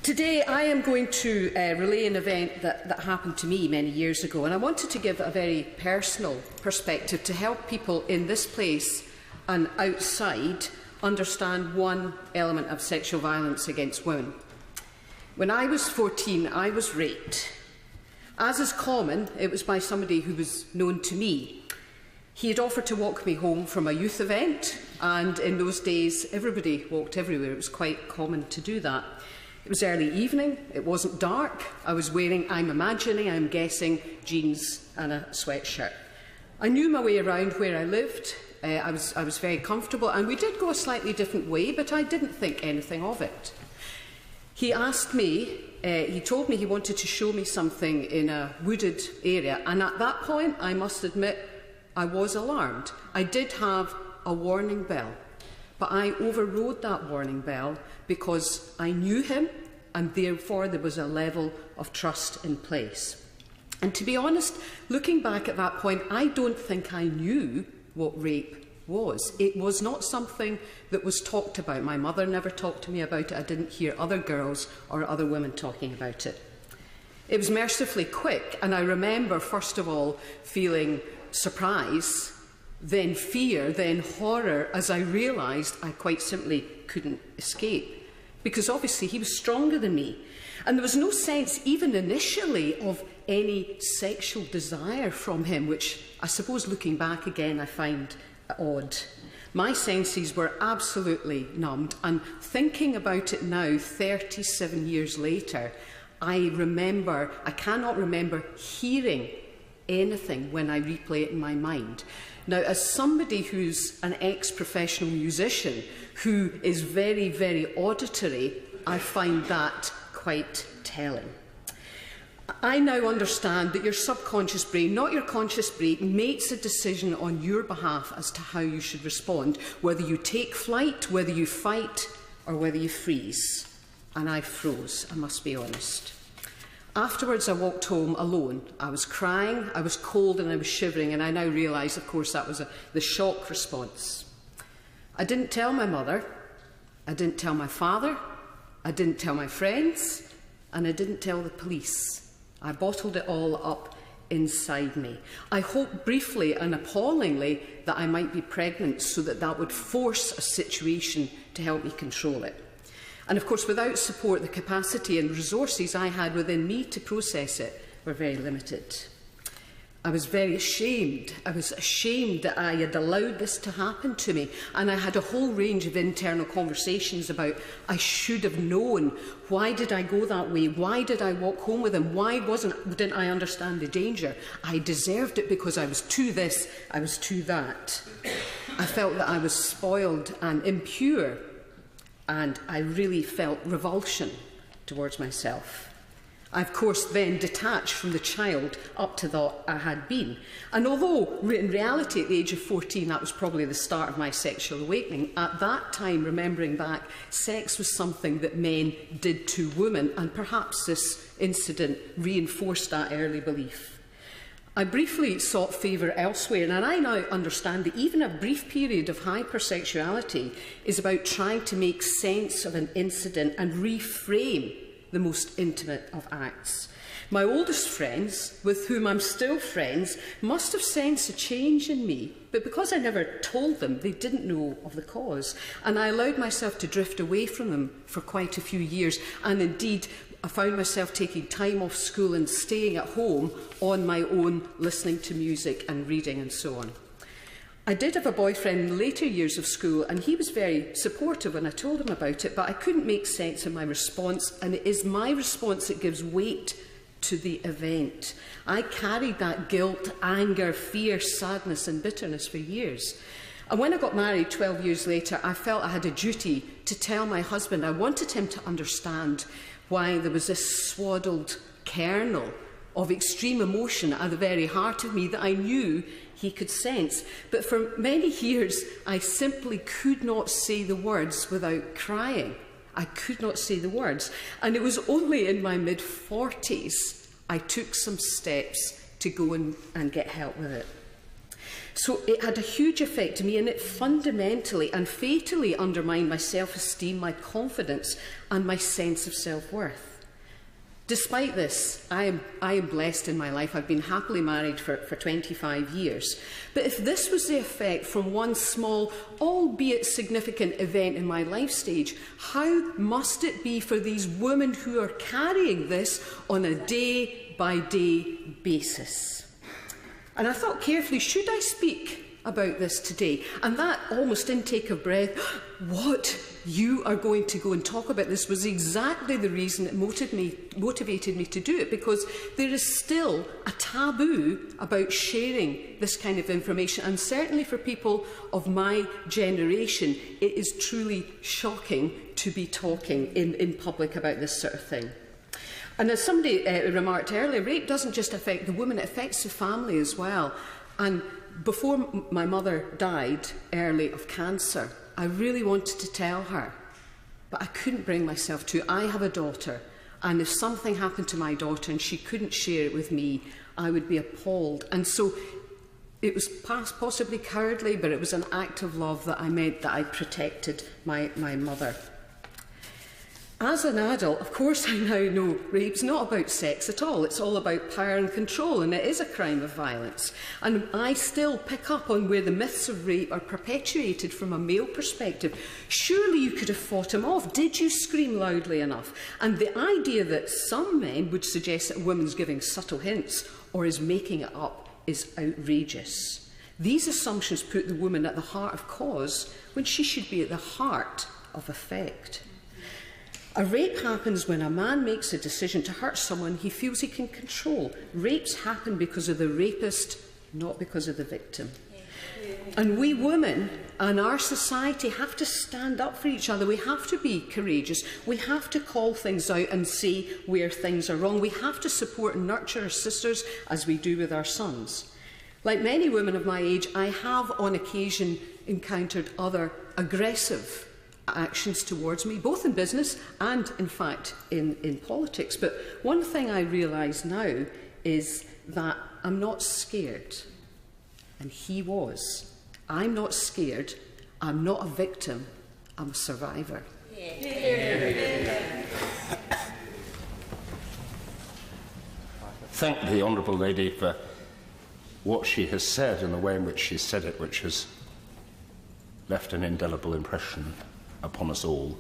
Today I am going to relay an event that happened to me many years ago, and I wanted to give a very personal perspective to help people in this place and outside understand one element of sexual violence against women. When I was 14, I was raped. As is common, it was by somebody who was known to me. He had offered to walk me home from a youth event, and in those days everybody walked everywhere. It was quite common to do that. It was early evening, it wasn't dark. I was wearing, I'm guessing, jeans and a sweatshirt. I knew my way around where I lived. I was very comfortable, and we did go a slightly different way, but I didn't think anything of it. He asked me, he told me he wanted to show me something in a wooded area, and at that point, I must admit, I was alarmed. I did have a warning bell, but I overrode that warning bell because I knew him, and therefore there was a level of trust in place. And to be honest, looking back at that point, I don't think I knew what rape was. It was not something that was talked about. My mother never talked to me about it. I didn't hear other girls or other women talking about it. It was mercifully quick, and I remember, first of all, feeling surprise, then fear, then horror, as I realised I quite simply couldn't escape. Because obviously he was stronger than me. And there was no sense, even initially, of any sexual desire from him, which I suppose looking back again I find odd. My senses were absolutely numbed, and thinking about it now, 37 years later, I cannot remember hearing anything when I replay it in my mind. Now, as somebody who's an ex-professional musician who is very, very auditory, I find that quite telling. I now understand that your subconscious brain, not your conscious brain, makes a decision on your behalf as to how you should respond, whether you take flight, whether you fight, or whether you freeze. And I froze, I must be honest. Afterwards, I walked home alone. I was crying, I was cold, and I was shivering, and I now realise, of course, that was the shock response. I didn't tell my mother, I didn't tell my father, I didn't tell my friends, and I didn't tell the police. I bottled it all up inside me. I hoped briefly and appallingly that I might be pregnant so that that would force a situation to help me control it. And of course, without support, the capacity and resources I had within me to process it were very limited. I was very ashamed. I was ashamed that I had allowed this to happen to me. And I had a whole range of internal conversations about, I should have known. Why did I go that way? Why did I walk home with him? Why didn't I understand the danger? I deserved it because I was too this, I was too that. I felt that I was spoiled and impure. And I really felt revulsion towards myself. I, of course, then detached from the child up to that I had been. And although, in reality, at the age of 14, that was probably the start of my sexual awakening, at that time, remembering back, sex was something that men did to women, and perhaps this incident reinforced that early belief. I briefly sought favour elsewhere, and I now understand that even a brief period of hypersexuality is about trying to make sense of an incident and reframe the most intimate of acts. My oldest friends, with whom I'm still friends, must have sensed a change in me, but because I never told them, they didn't know of the cause. And I allowed myself to drift away from them for quite a few years, and indeed I found myself taking time off school and staying at home on my own, listening to music and reading and so on. I did have a boyfriend in the later years of school, and he was very supportive when I told him about it, but I couldn't make sense of my response, and it is my response that gives weight to the event. I carried that guilt, anger, fear, sadness and bitterness for years. And when I got married 12 years later, I felt I had a duty to tell my husband. I wanted him to understand why there was this swaddled kernel of extreme emotion at the very heart of me that I knew he could sense. But for many years, I simply could not say the words without crying. I could not say the words. And it was only in my mid-40s I took some steps to go and get help with it. So it had a huge effect on me, and it fundamentally and fatally undermined my self-esteem, my confidence and my sense of self-worth. Despite this, I am blessed in my life. I've been happily married for 25 years. But if this was the effect from one small, albeit significant event in my life stage, how must it be for these women who are carrying this on a day-by-day basis? And I thought carefully, should I speak about this today? And that almost intake of breath, what? You are going to go and talk about this, was exactly the reason it motivated me to do it, because there is still a taboo about sharing this kind of information, and certainly for people of my generation it is truly shocking to be talking in public about this sort of thing. And as somebody remarked earlier, rape doesn't just affect the woman, it affects the family as well. And before my mother died early of cancer, I really wanted to tell her, but I couldn't bring myself to. I have a daughter, and if something happened to my daughter and she couldn't share it with me, I would be appalled. And so it was possibly cowardly, but it was an act of love that I meant that I protected my mother. As an adult, of course, I now know rape's not about sex at all. It's all about power and control, and it is a crime of violence. And I still pick up on where the myths of rape are perpetuated from a male perspective. Surely you could have fought him off. Did you scream loudly enough? And the idea that some men would suggest that a woman's giving subtle hints or is making it up is outrageous. These assumptions put the woman at the heart of cause when she should be at the heart of effect. A rape happens when a man makes a decision to hurt someone he feels he can control. Rapes happen because of the rapist, not because of the victim. And we women and our society have to stand up for each other. We have to be courageous. We have to call things out and say where things are wrong. We have to support and nurture our sisters as we do with our sons. Like many women of my age, I have on occasion encountered other aggressive actions towards me, both in business and, in fact, in politics. But one thing I realise now is that I'm not scared, and he was. I'm not scared, I'm not a victim, I'm a survivor. Thank the Honourable Lady for what she has said and the way in which she said it, which has left an indelible impression upon us all.